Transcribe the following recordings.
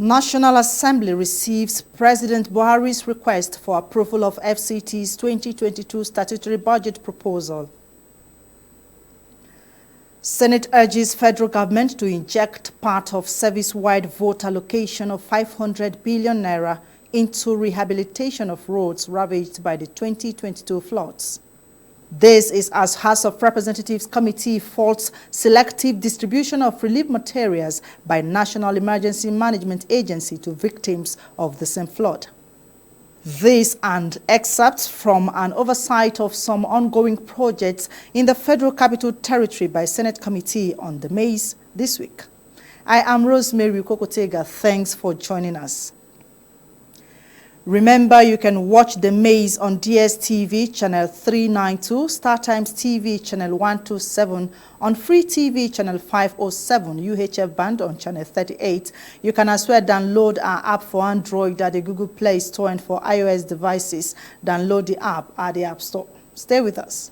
National Assembly receives President Buhari's request for approval of FCT's 2022 statutory budget proposal. Senate urges federal government to inject part of service-wide vote allocation of 500 billion naira into rehabilitation of roads ravaged by the 2022 floods. This is as House of Representatives Committee faults selective distribution of relief materials by National Emergency Management Agency to victims of the same flood. This and excerpts from an oversight of some ongoing projects in the Federal Capital Territory by Senate Committee on the Mace this week. I am Rosemary Kokotega. Thanks for joining us. Remember, you can watch the Maze on DSTV channel 392, StarTimes TV channel 127, on Free TV channel 507, UHF band on channel 38. You can as well download our app for Android at the Google Play Store, and for iOS devices, download the app at the App Store. Stay with us.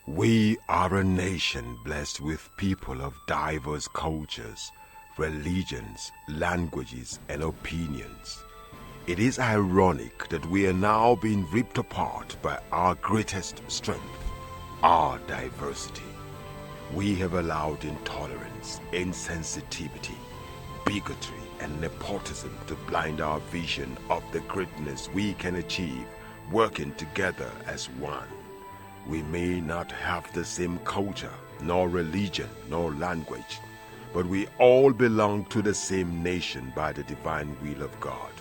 We are a nation blessed with people of diverse cultures, religions, languages, and opinions. It is ironic that we are now being ripped apart by our greatest strength, our diversity. We have allowed intolerance, insensitivity, bigotry, and nepotism to blind our vision of the greatness we can achieve working together as one. We may not have the same culture, nor religion, nor language, but we all belong to the same nation by the divine will of God.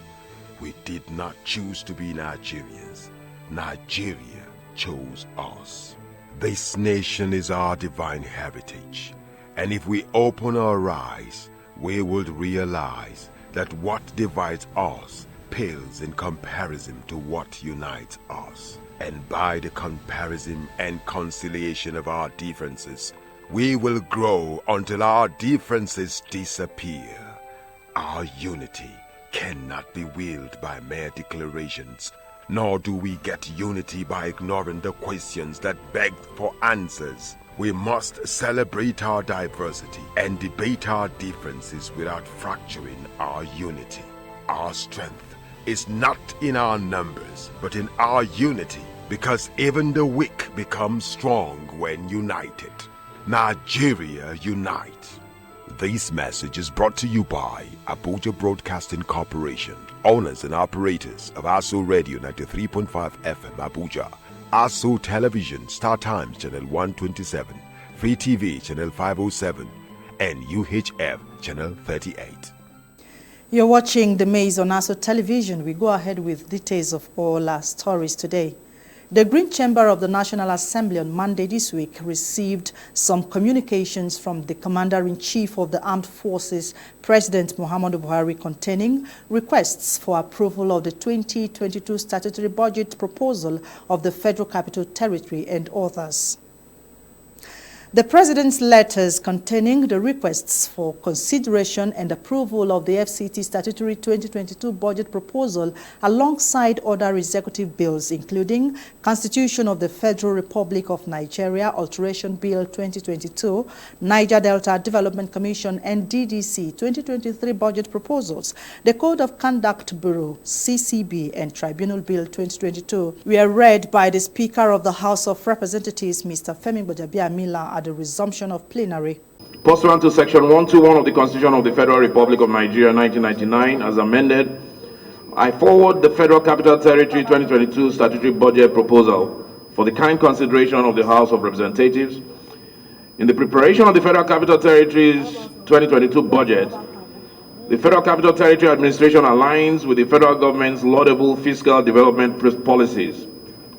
We did not choose to be Nigerians. Nigeria chose us. This nation is our divine heritage, and if we open our eyes, we would realize that what divides us pales in comparison to what unites us. And by the comparison and conciliation of our differences, we will grow until our differences disappear. Our unity cannot be wielded by mere declarations, nor do we get unity by ignoring the questions that beg for answers. We must celebrate our diversity and debate our differences without fracturing our unity. Our strength is not in our numbers, but in our unity, because even the weak become strong when united. Nigeria unite. This message is brought to you by Abuja Broadcasting Corporation, owners and operators of ASO Radio 93.5 FM Abuja, ASO Television StarTimes Channel 127, Free TV Channel 507, and UHF Channel 38. You're watching The Maze on ASO Television. We go ahead with details of all our stories today. The Green Chamber of the National Assembly on Monday this week received some communications from the Commander-in-Chief of the Armed Forces, President Muhammadu Buhari, containing requests for approval of the 2022 statutory budget proposal of the Federal Capital Territory and others. The President's letters containing the requests for consideration and approval of the FCT statutory 2022 budget proposal alongside other executive bills including Constitution of the Federal Republic of Nigeria Alteration Bill 2022, Niger Delta Development Commission and DDC 2023 budget proposals, the Code of Conduct Bureau, CCB and Tribunal Bill 2022 were read by the Speaker of the House of Representatives, Mr. Femi Gbajabiamila, at the resumption of plenary. Pursuant to Section 121 of the Constitution of the Federal Republic of Nigeria 1999 as amended, I forward the Federal Capital Territory 2022 statutory budget proposal for the kind consideration of the House of Representatives. In the preparation of the Federal Capital Territory's 2022 budget, the Federal Capital Territory administration aligns with the federal government's laudable fiscal development policies.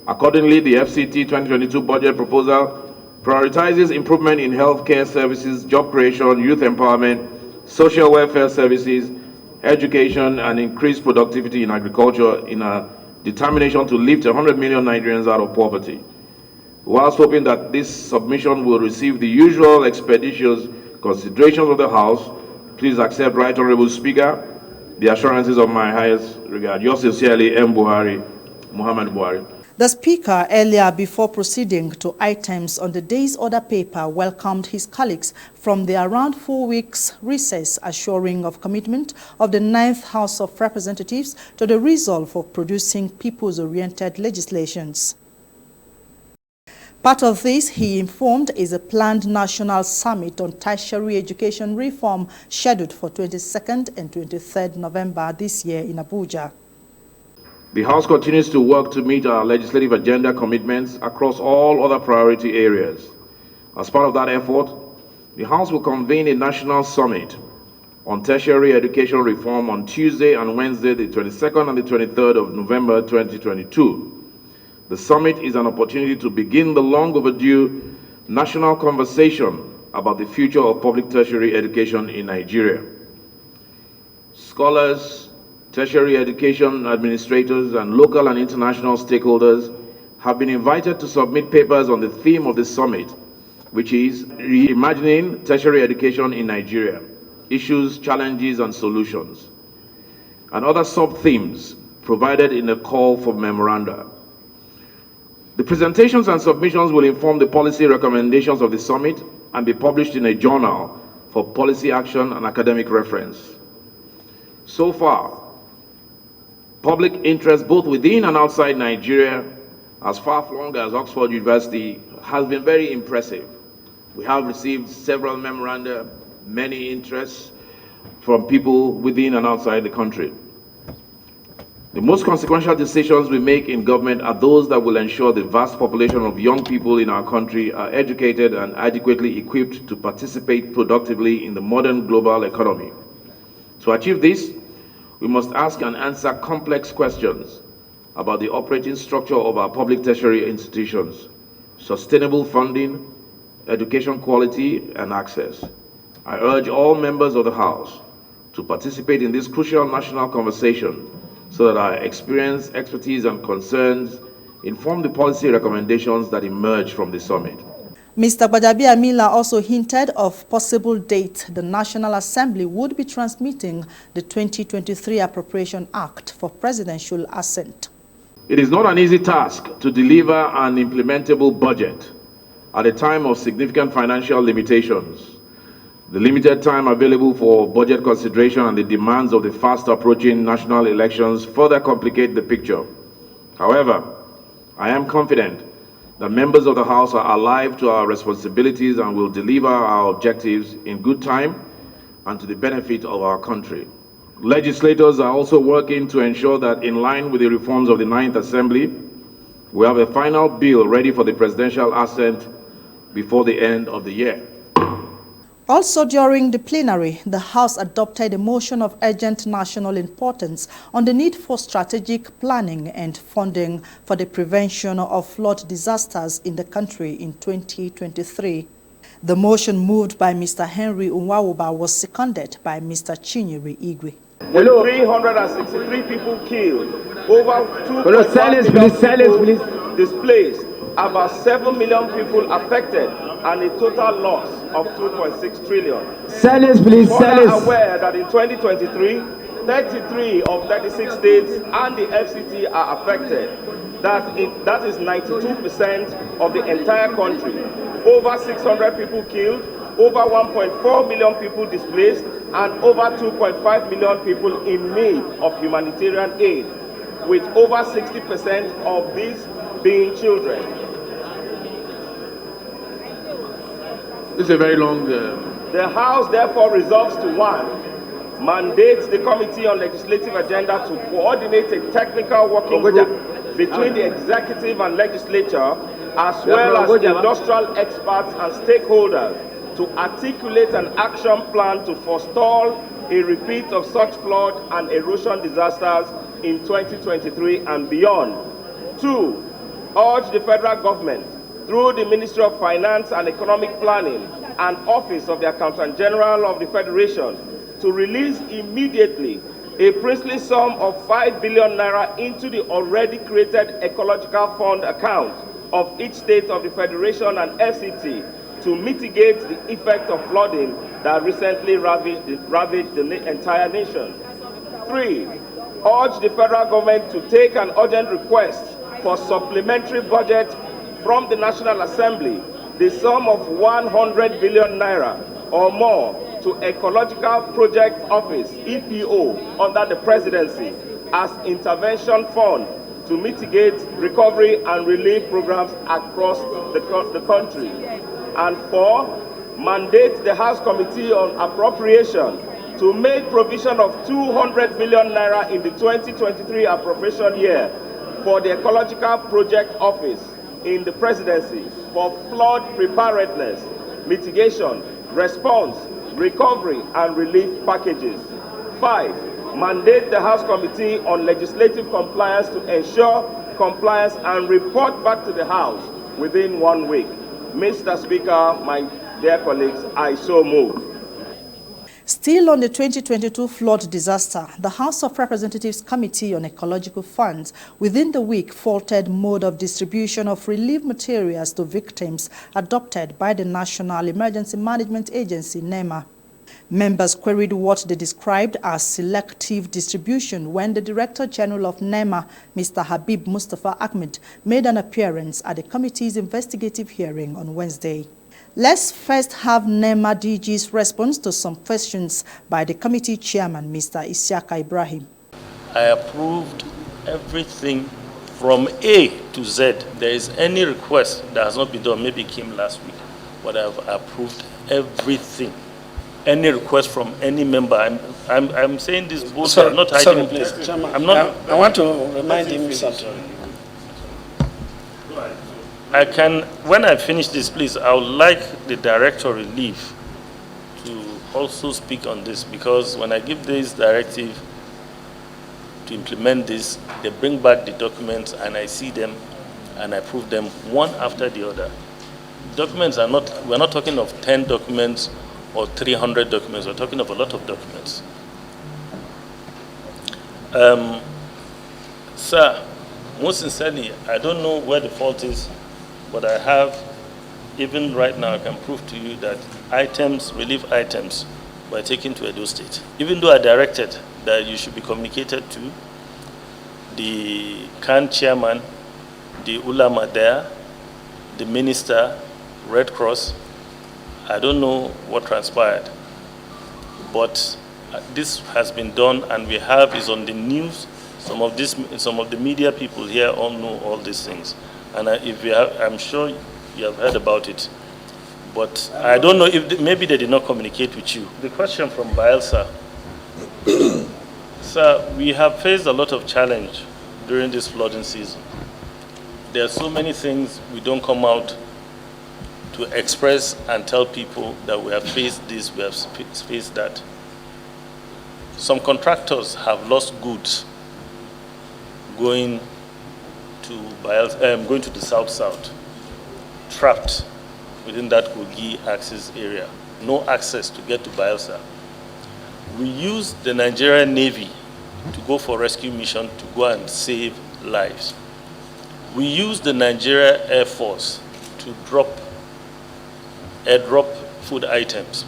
Accordingly, the FCT 2022 budget proposal prioritizes improvement in healthcare services, job creation, youth empowerment, social welfare services, education, and increased productivity in agriculture in a determination to lift 100 million Nigerians out of poverty. Whilst hoping that this submission will receive the usual expeditious considerations of the House, please accept, Right Honorable Speaker, the assurances of my highest regard. Yours sincerely, M. Buhari, Muhammad Buhari. The Speaker, earlier before proceeding to items on the day's order paper, welcomed his colleagues from the around 4 weeks recess, assuring of commitment of the 9th House of Representatives to the resolve of producing peoples-oriented legislations. Part of this, he informed, is a planned national summit on tertiary education reform scheduled for 22nd and 23rd November this year in Abuja. The House continues to work to meet our legislative agenda commitments across all other priority areas. As part of that effort, the House will convene a national summit on tertiary education reform on Tuesday and Wednesday, the 22nd and the 23rd of November 2022. The summit is an opportunity to begin the long overdue national conversation about the future of public tertiary education in Nigeria. Scholars, tertiary education administrators, and local and international stakeholders have been invited to submit papers on the theme of the summit, which is Reimagining Tertiary Education in Nigeria, Issues, Challenges, and Solutions, and other sub-themes provided in a call for memoranda. The presentations and submissions will inform the policy recommendations of the summit and be published in a journal for policy action and academic reference. So far, public interest both within and outside Nigeria, as far-flung as Oxford University, has been very impressive. We have received several memoranda, many interests from people within and outside the country. The most consequential decisions we make in government are those that will ensure the vast population of young people in our country are educated and adequately equipped to participate productively in the modern global economy. To achieve this, we must ask and answer complex questions about the operating structure of our public tertiary institutions, sustainable funding, education quality, and access. I urge all members of the House to participate in this crucial national conversation so that our experience, expertise, and concerns inform the policy recommendations that emerge from the summit. Mr. Gbajabiamila also hinted of possible date the National Assembly would be transmitting the 2023 Appropriation Act for presidential assent. It is not an easy task to deliver an implementable budget at a time of significant financial limitations. The limited time available for budget consideration and the demands of the fast approaching national elections further complicate the picture. However, I am confident that members of the House are alive to our responsibilities and will deliver our objectives in good time and to the benefit of our country. Legislators are also working to ensure that, in line with the reforms of the 9th Assembly, we have a final bill ready for the presidential assent before the end of the year. Also during the plenary, the House adopted a motion of urgent national importance on the need for strategic planning and funding for the prevention of flood disasters in the country in 2023. The motion, moved by Mr. Henry Unwawuba, was seconded by Mr. Chinyere Igwe. 363 people killed, over 2.1 million people displaced, about 7 million people affected, and a total loss of 2.6 trillion. Silence, please. Silence. Aware that in 2023, 33 of 36 states and the FCT are affected. That is 92% of the entire country. Over 600 people killed, over 1.4 million people displaced, and over 2.5 million people in need of humanitarian aid, with over 60% of these being children. This is a very long... The House therefore resolves to 1, mandates the Committee on Legislative Agenda to coordinate a technical working group between the executive and legislature, as well as industrial experts and stakeholders, to articulate an action plan to forestall a repeat of such flood and erosion disasters in 2023 and beyond. 2, urge the federal government, through the Ministry of Finance and Economic Planning and Office of the Accountant General of the Federation, to release immediately a princely sum of 5 billion naira into the already created Ecological Fund account of each state of the Federation and FCT to mitigate the effect of flooding that recently ravaged the entire nation. 3, urge the federal government to take an urgent request for supplementary budget from the National Assembly the sum of 100 billion naira or more to Ecological Project Office, EPO, under the presidency as intervention fund to mitigate recovery and relief programs across the country. And 4, mandate the House Committee on Appropriation to make provision of 200 billion naira in the 2023 appropriation year for the Ecological Project Office in the presidency for flood preparedness, mitigation, response, recovery, and relief packages. 5, mandate the House Committee on Legislative Compliance to ensure compliance and report back to the House within 1 week. Mr. Speaker, my dear colleagues, I so move. Still on the 2022 flood disaster, the House of Representatives Committee on Ecological Funds within the week faulted mode of distribution of relief materials to victims adopted by the National Emergency Management Agency, NEMA. Members queried what they described as selective distribution when the Director General of NEMA, Mr. Habib Mustafa Ahmed, made an appearance at the committee's investigative hearing on Wednesday. Let's first have NEMA DG's response to some questions by the committee chairman, Mr. Isiaka Ibrahim. I approved everything from A to Z. There is any request that has not been done, maybe it came last week, but I've approved everything. Any request from any member, I'm saying this both. Sorry, I'm not hiding. Please, Chairman, I want to remind him something. When I finish this, please, I would like the Director of Relief to also speak on this, because when I give this directive to implement this, they bring back the documents and I see them and I prove them one after the other. Documents are not, we're not talking of 10 documents or 300 documents, we're talking of a lot of documents. Sir, most sincerely, I don't know where the fault is, but I have, even right now, I can prove to you that items, relief items, were taken to Edo State. Even though I directed that you should be communicated to the CAN chairman, the ulama there, the minister, Red Cross, I don't know what transpired, but this has been done, and we have is on the news. Some of the media people here all know all these things. And I'm sure you have heard about it, but I don't know if maybe they did not communicate with you. The question from Bielsa, sir, we have faced a lot of challenge during this flooding season. There are so many things we don't come out to express and tell people that we have faced this, we have faced that. Some contractors have lost goods going to the south-south, trapped within that Kogi access area. No access to get to Bielsa. We used the Nigerian Navy to go for rescue mission to go and save lives. We used the Nigerian Air Force to airdrop food items.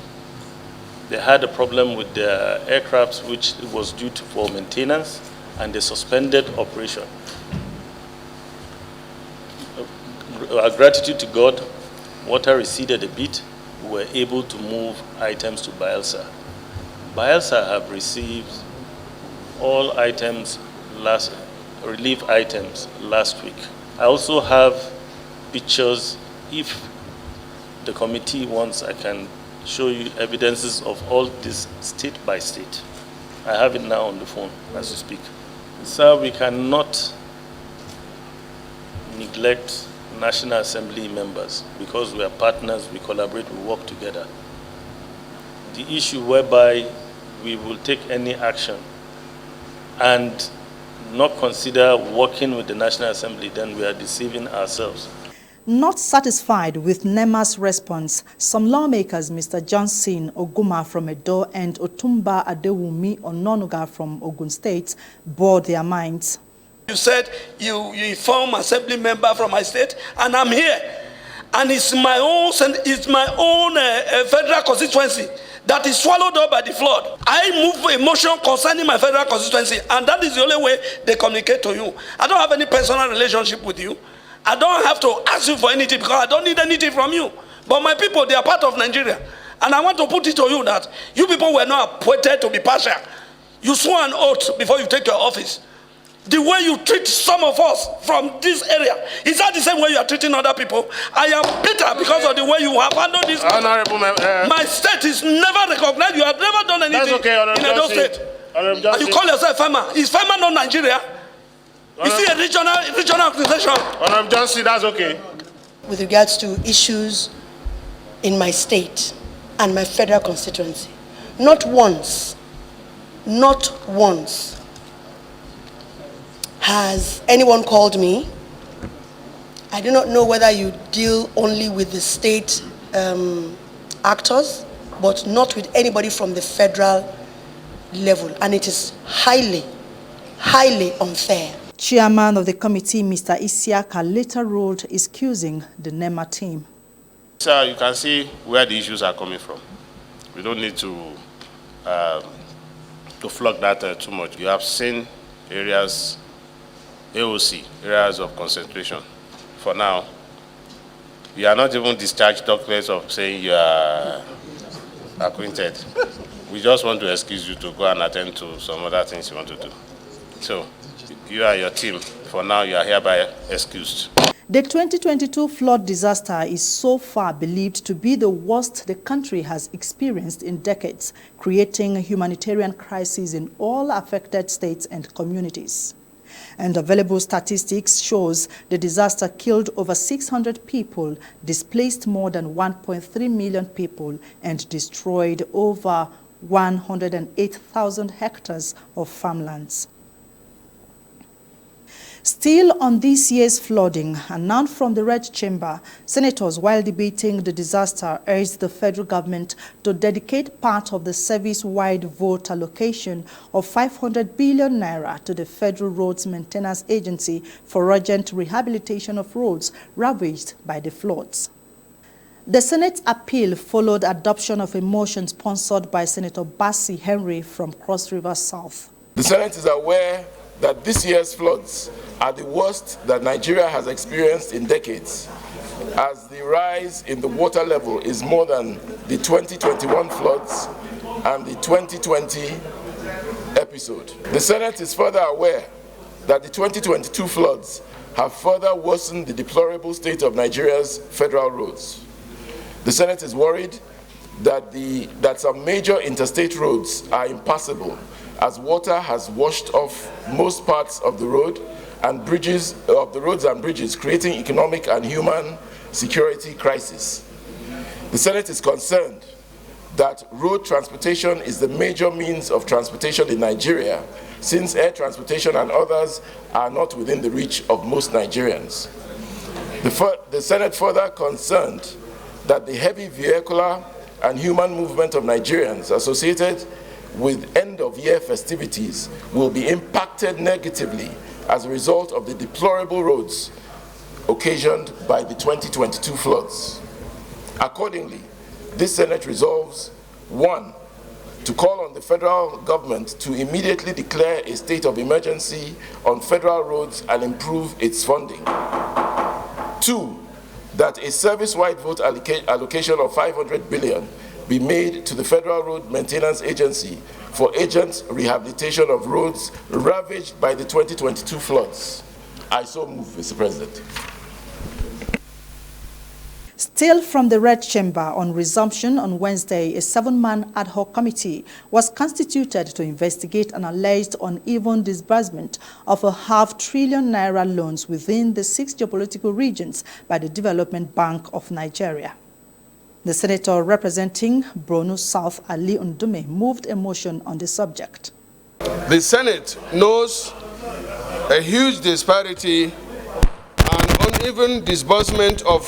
They had a problem with their aircrafts, which was due for maintenance, and they suspended operation. Our gratitude to God, water receded a bit. We were able to move items to Bielsa. Bielsa have received all items, relief items last week. I also have pictures. If the committee wants, I can show you evidences of all this state by state. I have it now on the phone as we speak. Sir, we cannot neglect National Assembly members because we are partners, we collaborate, we work together. The issue whereby we will take any action and not consider working with the National Assembly, then we are deceiving ourselves. Not satisfied with NEMA's response, some lawmakers, Mr. Johnson Oguma from Edo and Otumba Adewumi Ononuga from Ogun State, bore their minds. You said you inform assembly member from my state, and I'm here. And it's my own federal constituency that is swallowed up by the flood. I move a motion concerning my federal constituency, and that is the only way they communicate to you. I don't have any personal relationship with you. I don't have to ask you for anything because I don't need anything from you. But my people, they are part of Nigeria. And I want to put it to you that you people were not appointed to be partial. You swore an oath before you take your office. The way you treat some of us from this area, is that the same way you are treating other people? I am bitter because of the way you have handled this. Honorable my state is never recognized. You have never done anything in Edo State. And you call yourself FEMA. Is FEMA not Nigeria? Is it a regional organization? Honorable Johnson, that's okay. With regards to issues in my state and my federal constituency, not once has anyone called me. I do not know whether you deal only with the state actors, but not with anybody from the federal level, and it is highly unfair. Chairman of the committee, Mr. Isiaka, later wrote excusing the NEMA team. Sir, you can see where the issues are coming from. We don't need to flog that too much. You have seen areas, AOC, areas of concentration. For now, you are not even discharged documents of saying you are acquainted. We just want to excuse you to go and attend to some other things you want to do. So, you and your team, for now, you are hereby excused. The 2022 flood disaster is so far believed to be the worst the country has experienced in decades, creating a humanitarian crisis in all affected states and communities. And available statistics shows the disaster killed over 600 people, displaced more than 1.3 million people, and destroyed over 108,000 hectares of farmlands. Still on this year's flooding, announced from the Red Chamber, senators, while debating the disaster, urged the federal government to dedicate part of the service-wide vote allocation of 500 billion naira to the Federal Roads Maintenance Agency for urgent rehabilitation of roads ravaged by the floods. The Senate's appeal followed adoption of a motion sponsored by Senator Bassi Henry from Cross River South. The Senate is aware that this year's floods are the worst that Nigeria has experienced in decades, as the rise in the water level is more than the 2021 floods and the 2020 episode. The Senate is further aware that the 2022 floods have further worsened the deplorable state of Nigeria's federal roads. The Senate is worried that some major interstate roads are impassable, as water has washed off most parts of the road and bridges of the roads and bridges, creating economic and human security crisis. The Senate is concerned that road transportation is the major means of transportation in Nigeria, since air transportation and others are not within the reach of most Nigerians. The Senate further concerned that the heavy vehicular and human movement of Nigerians associated with end-of-year festivities will be impacted negatively as a result of the deplorable roads occasioned by the 2022 floods. Accordingly, this Senate resolves: 1, to call on the federal government to immediately declare a state of emergency on federal roads and improve its funding. 2, that a service-wide vote allocation of 500 billion be made to the Federal Road Maintenance Agency for urgent rehabilitation of roads ravaged by the 2022 floods. I so move, Mr. President. Still from the Red Chamber, on resumption on Wednesday, a 7-man ad hoc committee was constituted to investigate an alleged uneven disbursement of a $500 billion naira loans within the 6 geopolitical regions by the Development Bank of Nigeria. The senator representing Borno South, Ali Ndume, moved a motion on the subject. The Senate knows a huge disparity and uneven disbursement of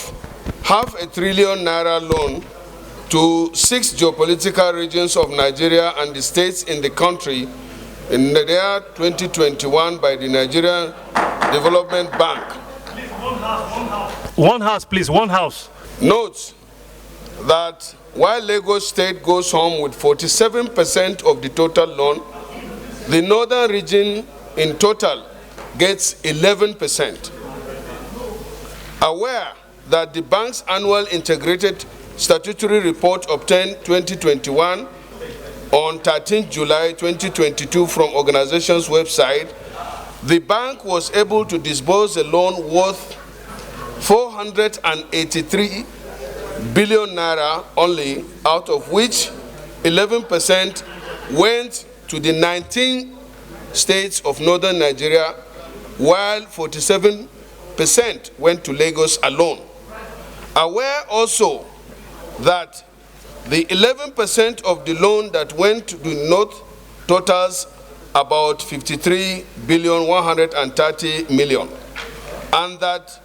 $500 billion naira loan to 6 geopolitical regions of Nigeria and the states in the country in the year 2021 by the Nigerian Development Bank. One house, please, one house. Note that while Lagos State goes home with 47% of the total loan, the northern region in total gets 11%. Aware that the bank's annual integrated statutory report obtained 2021 on 13 July 2022 from organization's website, the bank was able to disburse a loan worth 483 billion naira only, out of which 11% went to the 19 states of northern Nigeria, while 47% went to Lagos alone. Aware also that the 11% of the loan that went to the north totals about 53,130 million, and that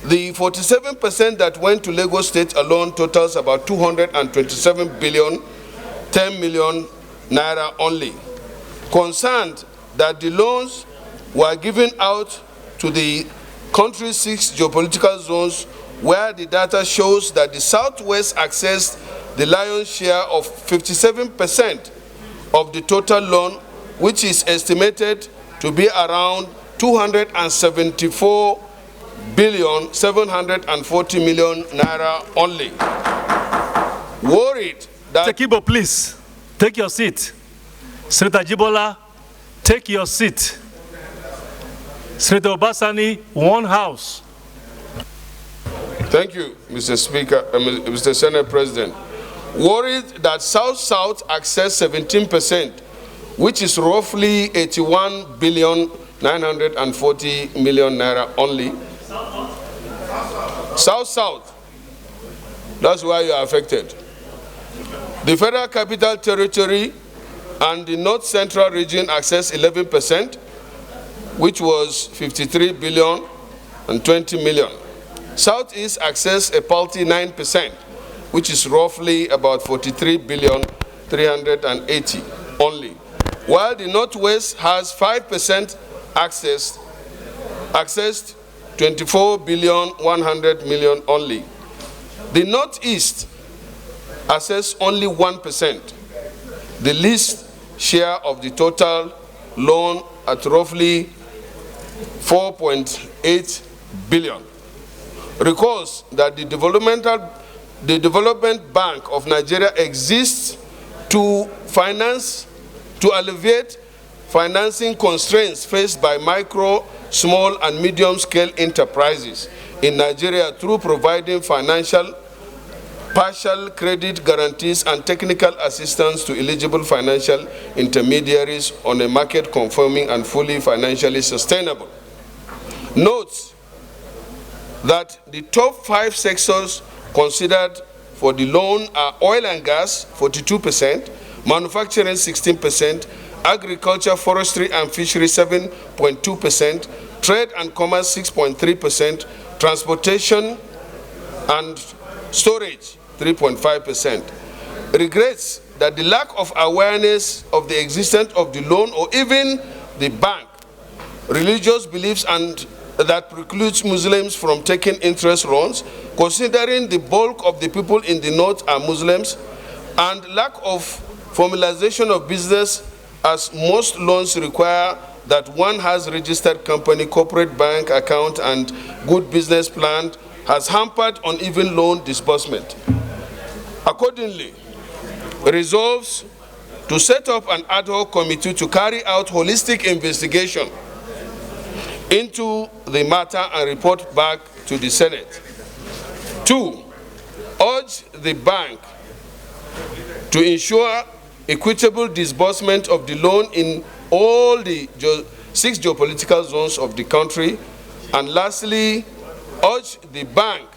the 47% that went to Lagos State alone totals about 227 billion, 10 million naira only. Concerned that the loans were given out to the country's 6 geopolitical zones, where the data shows that the Southwest accessed the lion's share of 57% of the total loan, which is estimated to be around 274 billion 740 million naira only. Worried that Tekibo, please take your seat. Senator Jibola, take your seat. Senator Obasani, one house. Thank you, Mr. Speaker, Mr. Senate President. Worried that South-South access 17%, which is roughly 81 billion 940 million naira only. South-South, that's why you are affected. The Federal Capital Territory and the North Central region access 11%, which was 53 billion and 20 million. Southeast access a paltry 9%, which is roughly about 43 billion 380 only, while the Northwest has 5% accessed 24 billion 100 million only. The Northeast access only 1%, the least share of the total loan at roughly 4.8 billion. Recalls that the Development Bank of Nigeria exists to alleviate financing constraints faced by micro, small, and medium-scale enterprises in Nigeria through providing partial credit guarantees and technical assistance to eligible financial intermediaries on a market-conforming and fully financially sustainable. Notes that the top 5 sectors considered for the loan are oil and gas, 42%, manufacturing, 16%, agriculture, forestry, and fishery, 7.2%, trade and commerce, 6.3%, transportation and storage, 3.5%. Regrets that the lack of awareness of the existence of the loan or even the bank, religious beliefs, and that precludes Muslims from taking interest loans, considering the bulk of the people in the north are Muslims, and lack of formalization of business, as most loans require that one has registered company, corporate bank account, and good business plan, has hampered uneven loan disbursement. Accordingly, resolves to set up an ad hoc committee to carry out holistic investigation into the matter and report back to the Senate. 2, urge the bank to ensure equitable disbursement of the loan in all the 6 geopolitical zones of the country. And lastly, urge the bank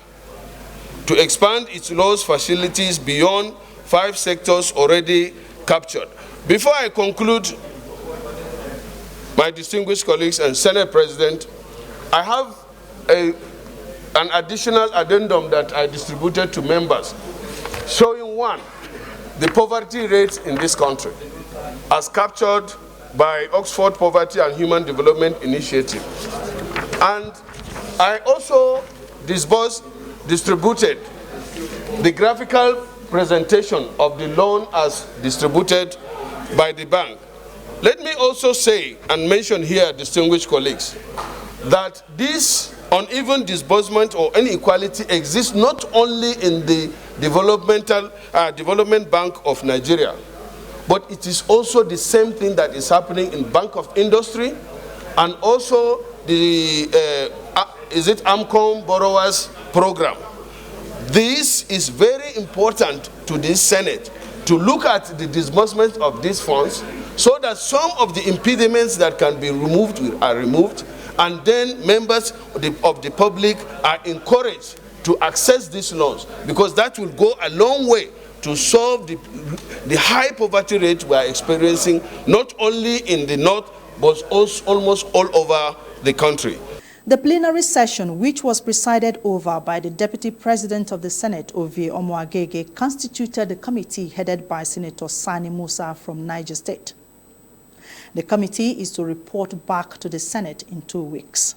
to expand its loans facilities beyond 5 sectors already captured. Before I conclude, my distinguished colleagues and Senate President, I have an additional addendum that I distributed to members, showing 1, the poverty rate in this country, as captured by Oxford Poverty and Human Development Initiative. And I also distributed the graphical presentation of the loan as distributed by the bank. Let me also say and mention here, distinguished colleagues, that this uneven disbursement or inequality exists not only in the Development Bank of Nigeria, but it is also the same thing that is happening in Bank of Industry and also the AMCOM Borrowers Program. This is very important to this Senate to look at the disbursement of these funds so that some of the impediments that can be removed are removed, and then members of the public are encouraged to access these loans, because that will go a long way to solve the high poverty rate we are experiencing, not only in the north, but also almost all over the country. The plenary session, which was presided over by the Deputy President of the Senate, Ovie Omoagege, constituted a committee headed by Senator Sani Musa from Niger State. The committee is to report back to the Senate in 2 weeks.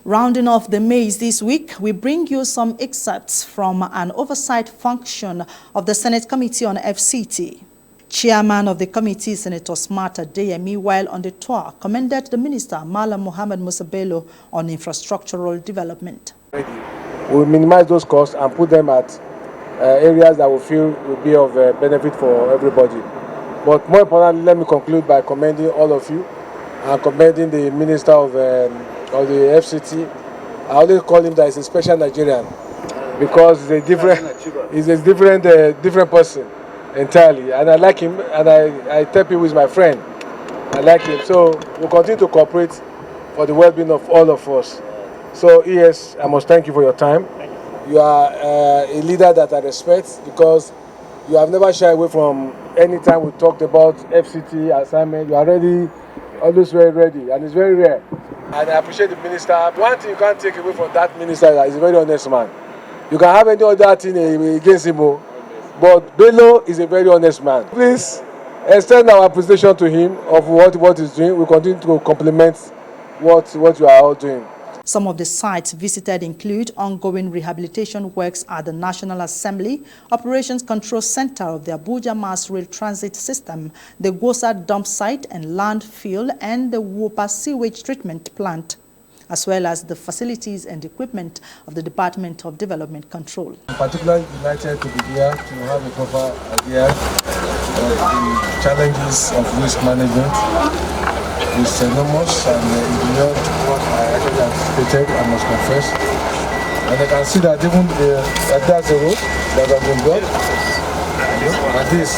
Rounding off the Mace this week, we bring you some excerpts from an oversight function of the Senate Committee on FCT. Chairman of the committee, Senator Smarta Deyemi, while on the tour, commended the Minister, Malam Mohammed Musa Bello, on infrastructural development. We'll minimize those costs and put them at areas that we feel will be of benefit for everybody. But more importantly, let me conclude by commending all of you and commending the Minister of the FCT. I always call him that he's a special Nigerian because he's a different person entirely, and I like him, and I tell people he's my friend. I like him, so we'll continue to cooperate for the well-being of all of us. So ES, I must thank you for your time. You are a leader that I respect because you have never shied away from any time we talked about FCT assignment. You are always very ready, and it's very rare. And I appreciate the minister. One thing you can't take away from that minister is that he's a very honest man. You can have any other thing against him, but Bello is a very honest man. Please extend our appreciation to him of what he's doing. We continue to compliment what you are all doing. Some of the sites visited include ongoing rehabilitation works at the National Assembly, Operations Control Center of the Abuja Mass Rail Transit System, the Gosa dump site and landfill, and the Wopa sewage treatment plant, as well as the facilities and equipment of the Department of Development Control. I'm particularly delighted to be here to have a proper idea of the challenges of risk management. It's enormous and beyond what I actually anticipated, I must confess. And I can see that even that's a road that has been built, like this.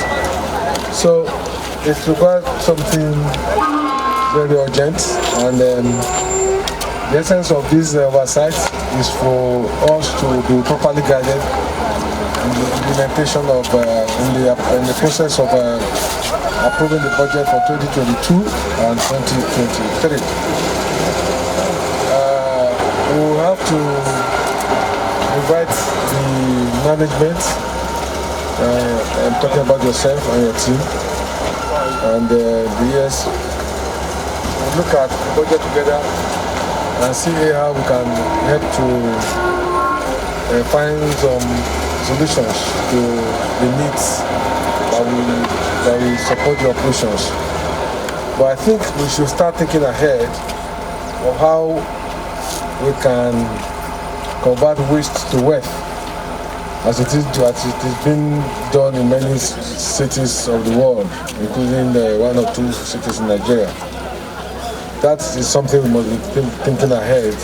So it requires something very urgent, and the essence of this oversight is for us to be properly guided in the implementation of, in the process of approving the budget for 2022 and 2023. We will have to invite the management. I'm talking about yourself and your team, and the ES. We'll look at the budget together and see how we can help to find some solutions to the needs that will support the operations. But I think we should start thinking ahead of how we can convert waste to wealth, as it is being done in many cities of the world, including one or two cities in Nigeria. That is something we must be thinking ahead.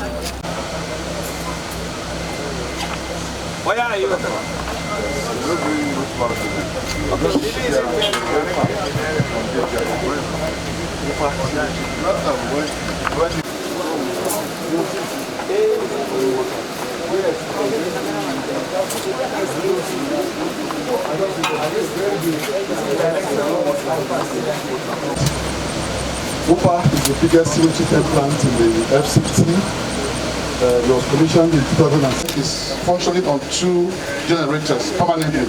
Where are you? OPA is the biggest sewage treatment plant in the FCT. It was commissioned in 2006. It's functioning on 2 generators permanently.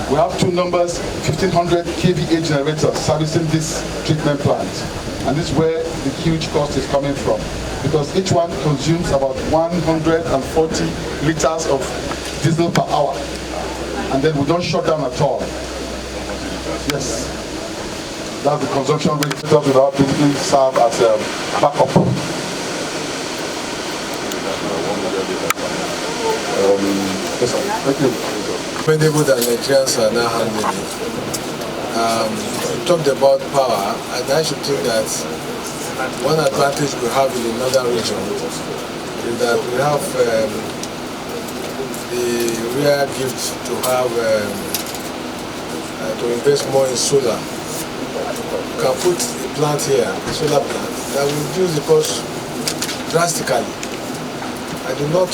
We have 2 numbers, 1500 kVA generators servicing this treatment plant. And this is where the huge cost is coming from, because each one consumes about 140 liters of diesel per hour. And then we don't shut down at all. Yes. That's the consumption rate that will basically serve as a backup. Yes, sir. Thank you. Commendable that Nigerians are now handling it. We talked about power, and I should think that one advantage we have in the northern region is that we have the rare gift to have to invest more in solar. We can put a plant here, a solar plant, that will reduce the cost drastically. I do not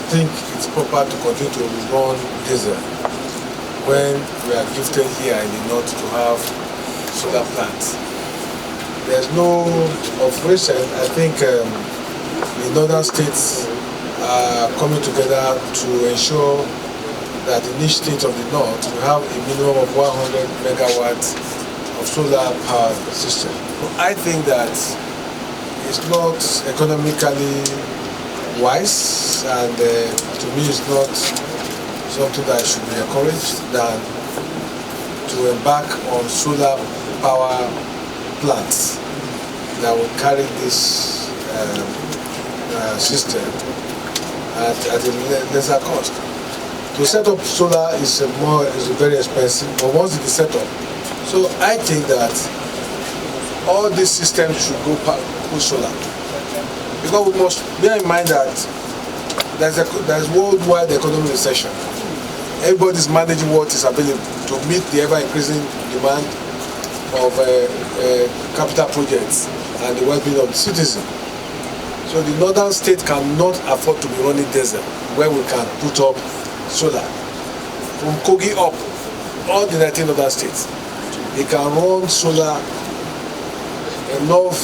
think it's proper to continue to run diesel when we are gifted here in the north to have solar plants. There's no, of recent, I think the northern states are coming together to ensure that in each state of the north we have a minimum of 100 megawatts of solar power system. I think that it's not economically wise, and to me it's not something that should be encouraged than to embark on solar power plants that will carry this system at a lesser cost. To set up solar is very expensive, but once it is set up, so I think that all these systems should go with solar, because we must bear in mind that there's worldwide economic recession. Everybody's managing what is available to meet the ever-increasing demand of capital projects and the well-being of the citizen. So the northern state cannot afford to be running diesel where we can put up solar. From Kogi up, all the 19 northern states, they can run solar enough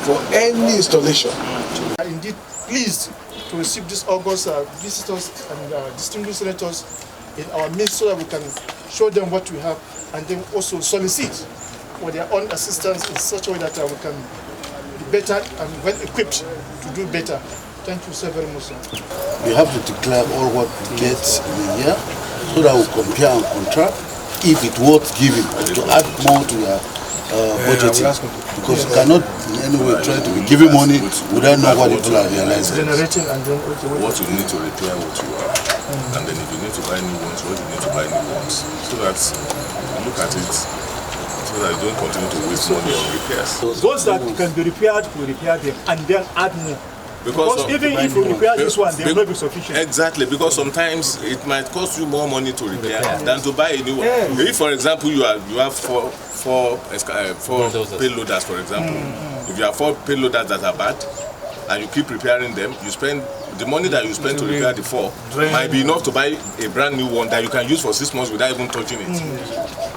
for any installation. I'm indeed pleased to receive this August visitors and distinguished senators in our midst so that we can show them what we have and then also solicit for their own assistance in such a way that we can be better and well equipped to do better. Thank you so very much, sir. We have to declare all what we get in a year so that we compare and contract if it's worth giving to add more to your budgeting. Because you cannot in any way try to be giving money without knowing what people are realizing. What you need to repair what you have. And then if you need to buy new ones, what you need to buy new ones. So that you look at it so that you don't continue to waste money on repairs. Those that can be repaired, we repair them and then add more. Because even if you repair this one, they will not be sufficient. Exactly, because sometimes it might cost you more money to repair than to buy a new one. If, for example, you have four payloaders, for example. If you have 4 payloaders that are bad, and you keep repairing them, you spend the money that you spend to repair the 4 might be enough to buy a brand new one that you can use for 6 months without even touching it.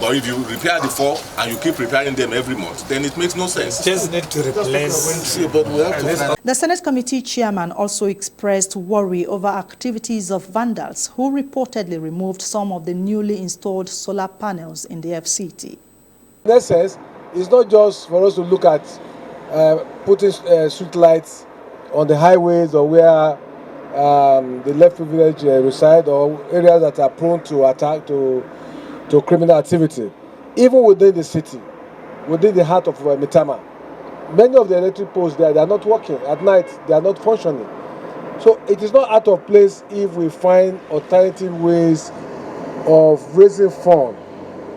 But if you repair the 4 and you keep repairing them every month, then it makes no sense. Just need to replace. But we have to. The Senate Committee chairman also expressed worry over activities of vandals who reportedly removed some of the newly installed solar panels in the FCT. In essence, it's not just for us to look at putting street lights on the highways or where the left privilege reside, or areas that are prone to attack to criminal activity. Even within the city, within the heart of Mitama, many of the electric poles there, they are not working at night, they are not functioning. So it is not out of place if we find alternative ways of raising funds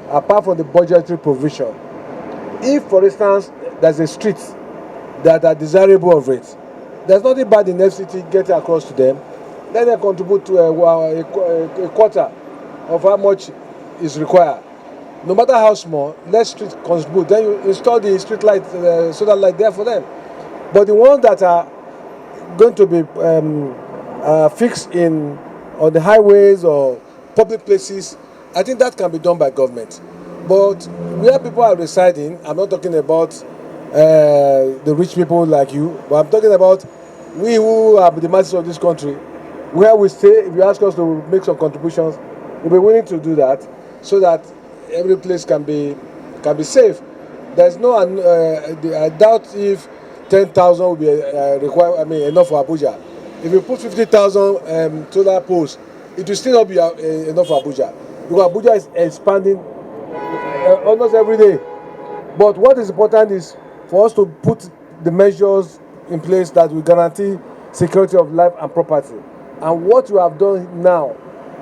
apart from the budgetary provision. If, for instance, there's a street that are desirable of it, there's nothing bad in FCT getting across to them. Then they contribute to a quarter of how much is required. No matter how small, let street contribute. Then you install the street light, solar light there for them. But the ones that are going to be fixed on the highways or public places, I think that can be done by government. But where people are residing, I'm not talking about the rich people like you, but I'm talking about we who are the masses of this country, where we stay. If you ask us to make some contributions, we'll be willing to do that so that every place can be safe. There's no, I doubt if 10,000 will be enough for Abuja. If you put 50,000 solar poles it will still not be enough for Abuja, because Abuja is expanding almost every day. But what is important is for us to put the measures in place that will guarantee security of life and property. And what you have done now,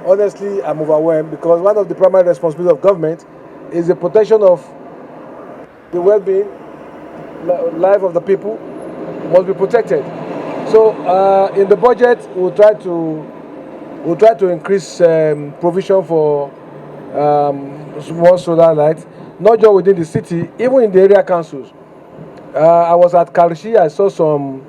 honestly, I'm overwhelmed, because one of the primary responsibilities of government is the protection of the well-being, life of the people must be protected. So in the budget, we'll try to increase provision for more solar lights, not just within the city, even in the area councils. I was at Karushi, I saw some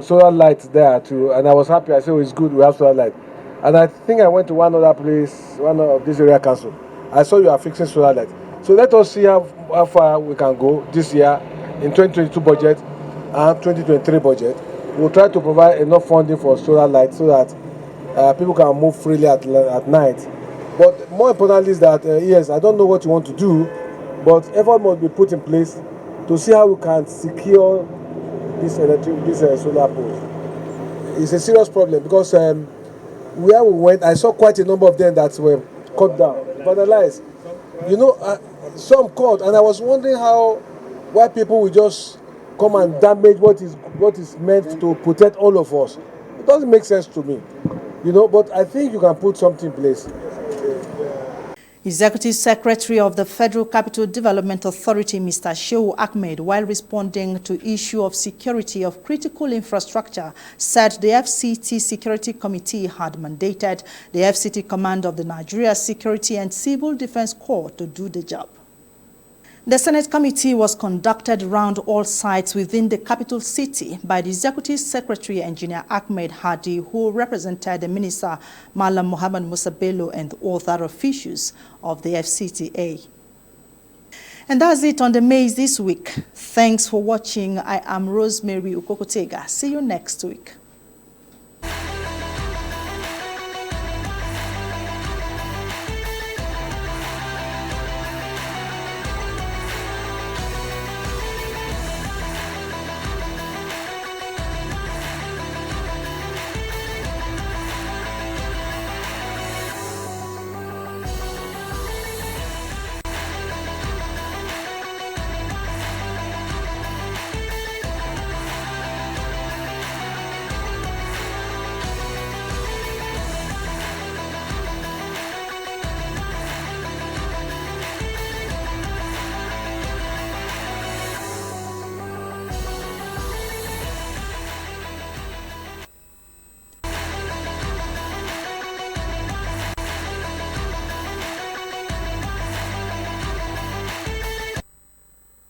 solar lights there too, and I was happy. I said, oh, it's good, we have solar light. And I think I went to one other place, one of this area council. I saw you are fixing solar lights. So let us see how far we can go this year in 2022 budget and 2023 budget. We'll try to provide enough funding for solar lights so that people can move freely at night. But more importantly is that, yes, I don't know what you want to do, but effort must be put in place to see how we can secure this solar pole. It's a serious problem, because where we went, I saw quite a number of them that were cut down, vandalized. You know, some cut, and I was wondering why people will just come and damage what is meant to protect all of us. It doesn't make sense to me, you know. But I think you can put something in place. Executive Secretary of the Federal Capital Development Authority, Mr. Shehu Ahmed, while responding to issue of security of critical infrastructure, said the FCT Security Committee had mandated the FCT Command of the Nigeria Security and Civil Defense Corps to do the job. The Senate committee was conducted around all sites within the capital city by the Executive Secretary, Engineer Ahmed Hadi, who represented the Minister Malam Muhammad Musa Bello and other officials of the FCTA. And that's it on the Mace this week. Thanks for watching. I am Rosemary Ukokotega. See you next week.